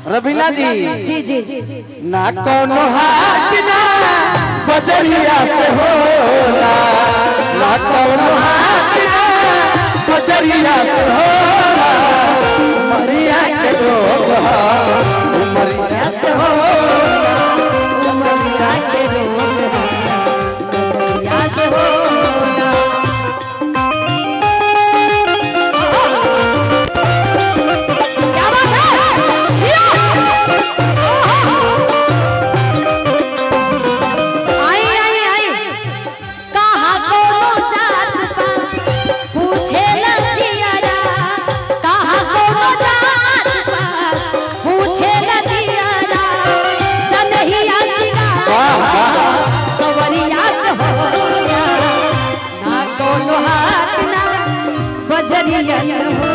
रवीना जी जी जी ना कोनो हाथ ना बजरिया से होला, ना कोनो हाथ ना बजरिया से होला, मरिया के रोग मरिया से होला, मरिया के रोग बजरिया से होला। क्या बात है? आई आई आई कहाँ कोनो जात बा पूछे लजियारा, कहाँ कोनो जात बा पूछे लजियारा, सनहिया सिंगार सवरिया से होला, ना कोनो हाथ ना बजरिया से होला।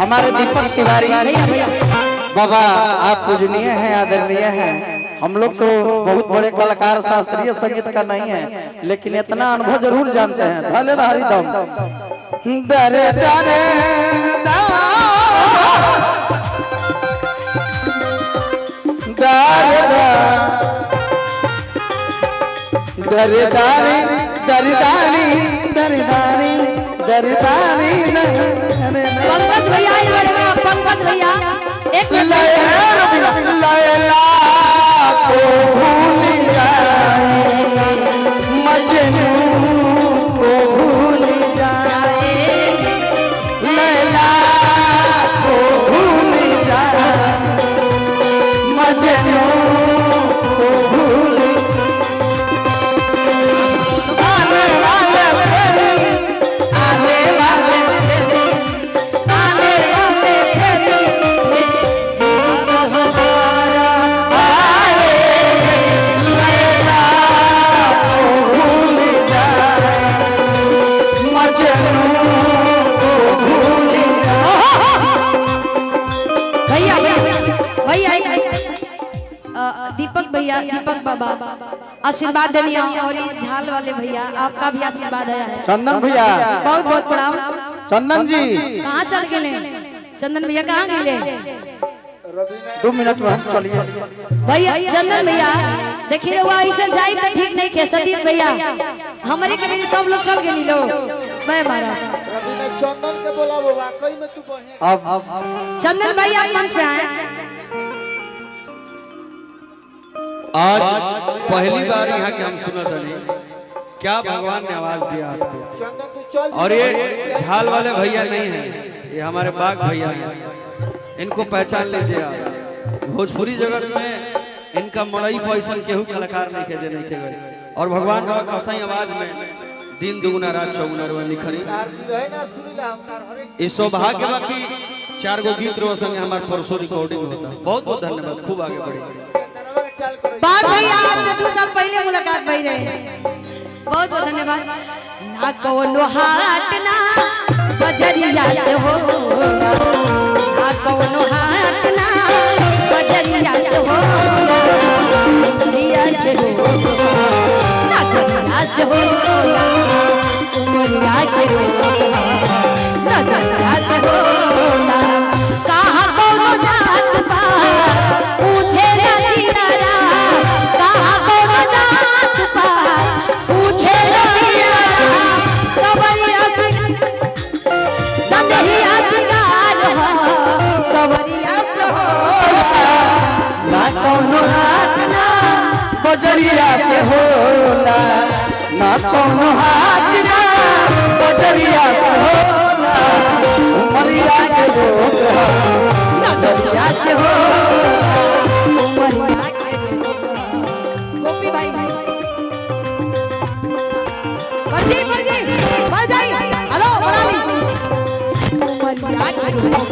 हमारे दीपक तिवारी बाबा आप पूजनीय हैं, आदरणीय हैं। हम लोग तो बहुत बड़े कलाकार शास्त्रीय संगीत का नहीं है, लेकिन इतना अनुभव जरूर जानते हैं। धले हरिदम दरे दरे दरदारी दरदारी दरदारी दरदारी पंकज भैया इस बारे में पंकज भैया एक लैला को भूल जाएगा, मजनू को भूल जाए, लैला को भूल जाए, मजनू को भूल आने वाले दीपक भैया, दीपक बाबा आशीर्वाद देनी और ये झाल वाले भैया आपका भी आशीर्वाद है। चंदन भैया बहुत बहुत प्रणाम। चंदन जी कहाँ चल गए चंदन भैया, कहाँ गए? 2 मिनट में हम चलिए भैया चंदन भैया देखिए वो ऐसे जाई तो ठीक नहीं खे। सतीश भैया हमारे के भी सब लोग चल गए लो मैं महाराज चंदन के बोला वो वाकई में तू बढ़िया। अब चंदन भाई आप मंच पे आए। आज पहली बार यहाँ के हम सुना था नहीं, क्या भगवान ने आवाज दिया आपको। चंदन तू चल। और ये झाल वाले भैया नहीं है, ये हमारे बाग भैया हैं, इनको पहचान लीजिए आप। भोजपुरी जगत में इनका मड़ई पैसा केहू कलाकार नहीं खेजे नहीं खेगे, और भगवान बाबा का सही आवाज में दिन दुगुना रात चौगुना रुपया निखरी। इस सौभाग्य बाकी 4 गो गीत रो संगे हमारे परसों रिकॉर्डिंग होता। बहुत बहुत धन्यवाद, खूब आगे बढ़ी। बाग भैया आपसे 2 साल पहले मुलाकात भई रहे, बहुत बहुत धन्यवाद। ना कोनो हाट ना बजरिया से होला, ना कोनो हाट ना बजरिया से होला, मरिया के रोग ना चला से होला, मरिया के रोग ना चला से होला। कहाँ कोनो जात बा पूछे लजियारा, कहाँ कोनो जात बा पूछे लजियारा, सवरिया सजहिया सिंगार सवरिया से होला, ना कोनो हाथ ना बजरिया से होला, ना कोनो हाथ ना बजरिया से होला, मरिया के रोग नजरिया से होला। मरिया के रोग। गोपी भाई बरजी बरजी बढ़ जाई। हेलो बराली मरिया के रोग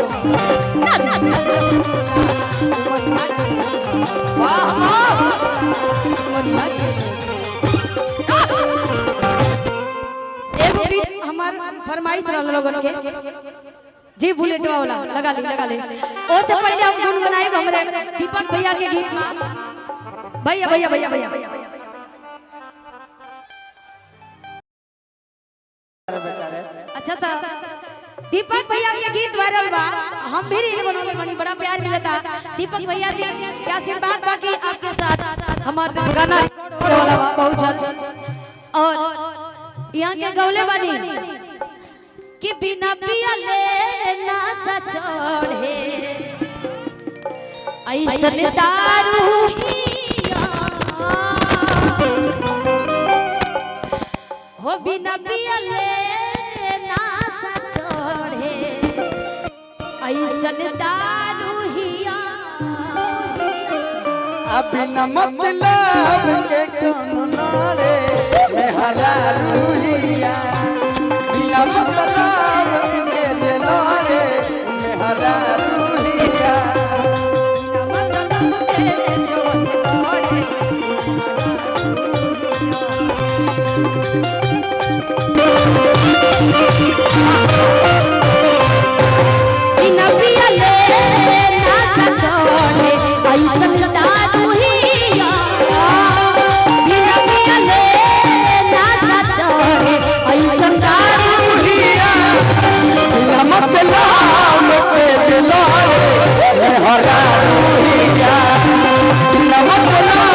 ना जाने से मरिया के रोग। वाह वाह मरिया के रोग। एगो गीत हमार फरमाइश रहल लोगन के जी बुलेट वाला लगा ले ओ से पहले हम गुनगुनाए हमरे दीपक भैया के गीत भैया भैया भैया भैया अच्छा था दीपक भैया के गीत वायरल बा, हम भी रील बनौले बनी, बड़ा प्यार मिलता दीपक भैया जी क्या आशीर्वाद बा कि आपके साथ हमारा गाना रिकॉर्ड होने वाला बा बहुत जल्द। और यहाँ के गौले बनी कि बिना पियले ना सचोड़े ऐसन दारू हिया हो बिना पियले ना सचोड़े ऐसन दारू हिया अभी न मतलब के कनुनारे मेहरा रूहिया बिना मतलब के जलारे मेहरा रूहिया बिना पियले ना सचोड़े ऐसन दारू हिया बिना पियले ना सचोड़े ऐसन दारू रूहिया बिना मतलब के जलारे मेहरा रूहिया बिना मतलब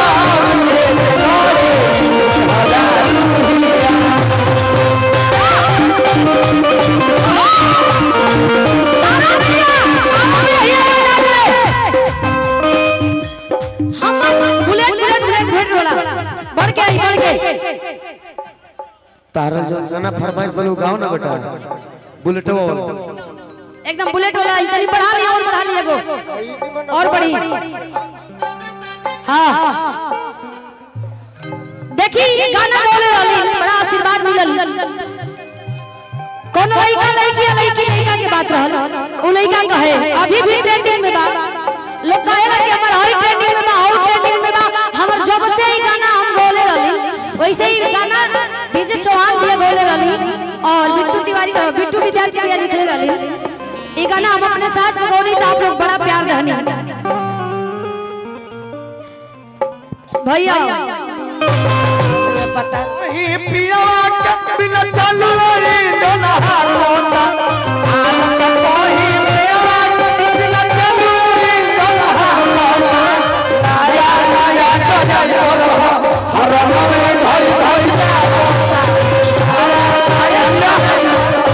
के जलारे मेहरा रूहिया तारा जो गाना फरमाइश बनू गाओ ना बेटा बुलेटो एकदम बुलेट वाला इतनी बढ़ा लिया और बढ़ा लिया गो और बढ़ी हाँ देखी गाना बोले वाली बड़ा आशीर्वाद मिलल कौन लड़का लड़की लड़की लड़का के बात रहल उ लड़का कहे अभी भी ट्रेंडिंग में बा लोग कहेला कि हमर हाई ट्रेंडिंग में बा हाई ट्रेंडिंग में बा हमर जब से ही गाना हम बोले रहली वैसे ही गाना डीजे चौहान भी बोले रहली और बिट्टू तिवारी बिट्टू विद्यार्थी भी लिखले रहली ये गाना हम अपने साथ में गौनी तो आप लोग बड़ा प्यार दहनी भैया पता ही पियावा के बिना चालू रे दोना हाथ आम का कोई पियावा के बिना चालू रे दोना हाथ आया आया तो जाय हर में धई धई आया आया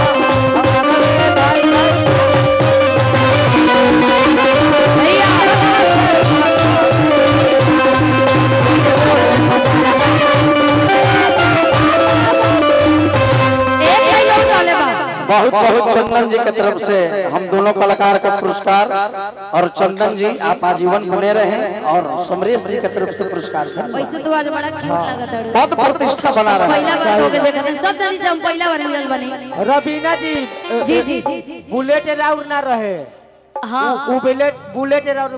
बहुत बहुत चंदन जी की तरफ से हम दोनों कलाकार का पुरस्कार और चंदन जी आप आजीवन बने रहे और समरेश जी की तरफ से पुरस्कार वैसे तो आज बड़ा क्यूट लगता है पद प्रतिष्ठा बना रहे पहला बार होके देखा था सब जनी से हम पहला बार मिलल बने रबीना जी जी जी बुलेट राउर ना रहे हाँ बुलेट राउर